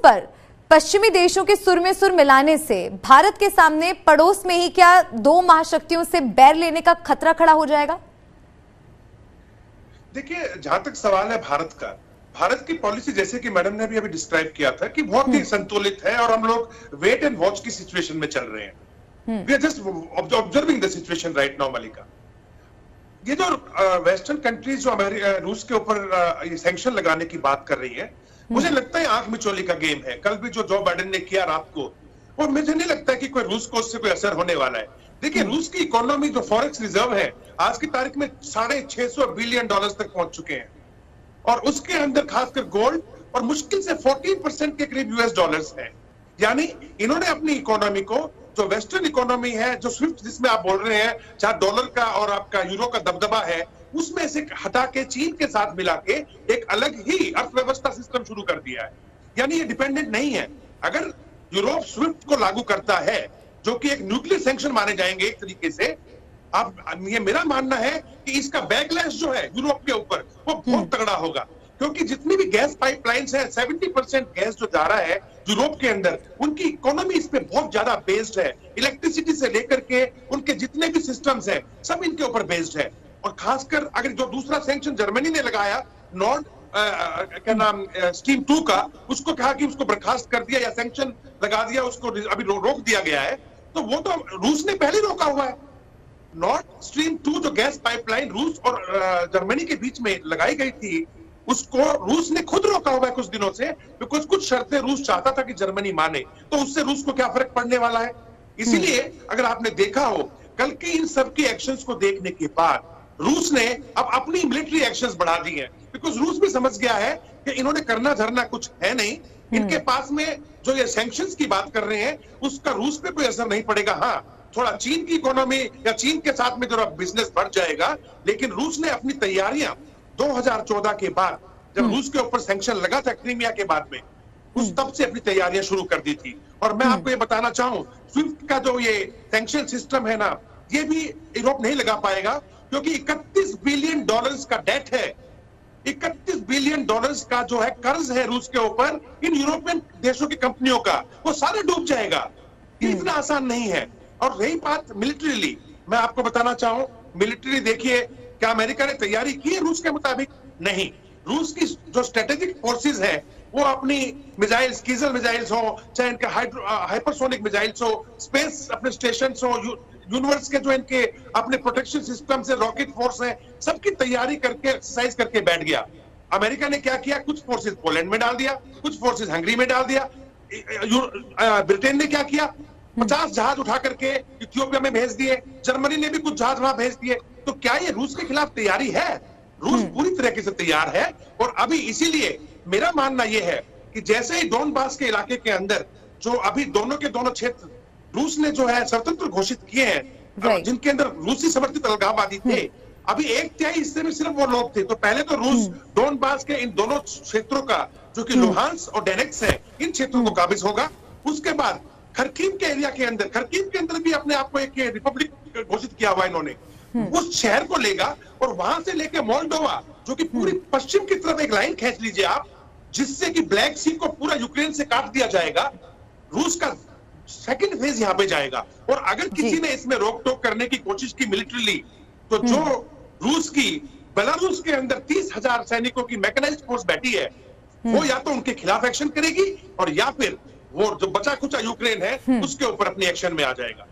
पर पश्चिमी देशों के सुर में सुर मिलाने से भारत के सामने पड़ोस में ही क्या दो महाशक्तियों से बैर लेने का खतरा खड़ा हो जाएगा? देखिए, जहां तक सवाल है भारत की पॉलिसी, जैसे कि मैडम ने भी अभी डिस्क्राइब किया था, कि बहुत ही संतुलित है और हम लोग वेट एंड वॉच की सिचुएशन में चल रहे हैं। We are just observing the situation right now. Mallika, ये जो वेस्टर्न कंट्रीज जो रूस के ऊपर सैंक्शन लगाने की बात कर रही है, मुझे लगता है आंख मिचौली का गेम है। कल भी जो बाइडेन ने किया रात को, और मुझे नहीं लगता कि कोई रूस को उससे कोई असर होने वाला है। देखिए, रूस की इकोनॉमी जो फॉरेक्स रिजर्व है आज की तारीख में $650 बिलियन तक पहुंच चुके हैं, और उसके अंदर खासकर गोल्ड और मुश्किल से 14% के करीब US डॉलर्स है। यानी इन्होंने अपनी इकोनॉमी को, जो वेस्टर्न इकोनॉमी है, जो स्विफ्ट जिसमें आप बोल रहे हैं, जहां डॉलर का और आपका यूरो का दबदबा है, उसमें से हटा के चीन के साथ मिला के एक अलग ही अर्थव्यवस्था सिस्टम शुरू कर दिया है। यानी ये डिपेंडेंट नहीं है। अगर यूरोप स्विफ्ट को लागू करता है, जो कि एक न्यूक्लियर सैंक्शन माने जाएंगे एक तरीके से, ये मेरा मानना है कि इसका बैकलैश जो है यूरोप के ऊपर वो बहुत तगड़ा होगा, क्योंकि जितनी भी गैस पाइपलाइंस है, 70% गैस जो जा रहा है यूरोप के अंदर, उनकी इकोनॉमी इस पे बहुत ज्यादा बेस्ड है। इलेक्ट्रिसिटी से लेकर के उनके जितने भी सिस्टम्स हैं, सब इनके ऊपर बेस्ड है। और खासकर अगर जो दूसरा सैंक्शन जर्मनी ने लगाया, नॉर्ड क्या नाम स्ट्रीम 2 का, उसको कहा कि उसको बर्खास्त कर दिया या सैंक्शन लगा दिया, उसको अभी रोक दिया गया है, तो वो तो रूस ने पहले रोका हुआ है। नॉर्थ स्ट्रीम 2 जो गैस पाइपलाइन रूस और जर्मनी के बीच में लगाई गई थी, उसको रूस ने खुद रोका हुआ है कुछ दिनों से, बिकॉज कुछ शर्तें रूस चाहता था कि जर्मनी माने। तो उससे रूस को क्या फर्क पड़ने वाला है? इसीलिए अगर आपने देखा हो, कल के इन सब के एक्शंस को देखने के बाद रूस ने अब अपनी मिलिट्री एक्शंस बढ़ा दी हैं, बिकॉज रूस भी समझ गया है कि इन्होंने करना धरना कुछ है नहीं। इनके पास में जो ये सैंक्शंस की बात कर रहे हैं, उसका रूस पे कोई असर नहीं पड़ेगा। हाँ, थोड़ा चीन की इकोनॉमी या चीन के साथ में जो बिजनेस बढ़ जाएगा, लेकिन रूस ने अपनी तैयारियां 2014 के बाद, जब रूस के ऊपर सैंक्शन लगा था क्रीमिया के बाद में, उस तब से अपनी तैयारियां शुरू कर दी थी। और मैं आपको ये बताना चाहूं, स्विफ्ट का जो ये सैंक्शन सिस्टम है ना, ये भी यूरोप नहीं लगा पाएगा, क्योंकि $31 बिलियन का डेट है। $31 बिलियन का जो है कर्ज है रूस के ऊपर, इन यूरोपियन देशों की कंपनियों का, वो सारा डूब जाएगा। ये इतना आसान नहीं है। और रही बात मिलिट्रीली, मैं आपको बताना चाहूं, मिलिट्री देखिए, क्या अमेरिका ने तैयारी की है रूस के मुताबिक? नहीं। रूस की जो स्ट्रेटेजिक फोर्सेस है, वो अपनी मिसाइल्स, कीजल मिसाइल्स हो, चाहे इनके हाइपरसोनिक मिसाइल्स हो, स्पेस अपने स्टेशन हो, यूनिवर्स के जो इनके अपने प्रोटेक्शन सिस्टम से रॉकेट फोर्स है, सबकी तैयारी करके, एक्सरसाइज करके बैठ गया। अमेरिका ने क्या किया? कुछ फोर्सेस पोलैंड में डाल दिया, कुछ फोर्सेस हंगरी में डाल दिया। ब्रिटेन ने क्या किया? 50 जहाज उठा करके इथियोपिया में भेज दिए। जर्मनी ने भी कुछ जहाज वहां भेज दिए। तो क्या ये रूस के खिलाफ तैयारी है? रूस पूरी तरीके से तैयार है। और अभी इसीलिए मेरा मानना यह है कि जैसे ही डोनबास के इलाके के अंदर, जो अभी दोनों के दोनों क्षेत्र रूस ने जो है स्वतंत्र घोषित किए हैं, जिनके अंदर रूसी समर्थित अलगाववादी थे, अभी 1/3 हिस्से में सिर्फ वो लोग थे। तो पहले तो रूस डोनबास के इन दोनों क्षेत्रों का, जो कि लुहांस और डोनेट्स्क है, इन क्षेत्रों को काबिज होगा। उसके बाद खरकीव के एरिया के अंदर, खरकीव के अंदर भी अपने आप को एक रिपब्लिक घोषित किया हुआ इन्होंने, उस शहर को लेगा, और वहां से लेके मोल्डोवा, जो कि पूरी पश्चिम की तरफ एक लाइन खींच लीजिए आप, जिससे कि ब्लैक सी को पूरा यूक्रेन से काट दिया जाएगा। रूस का सेकंड फेज यहां पे जाएगा। और अगर किसी ने इसमें रोक टोक करने की कोशिश की मिलिट्रीली, तो जो रूस की बेलारूस के अंदर 30,000 सैनिकों की मैकेनाइज्ड फोर्स बैठी है, वो या तो उनके खिलाफ एक्शन करेगी, और या फिर वो जो बचा खुचा यूक्रेन है, उसके ऊपर अपनी एक्शन में आ जाएगा।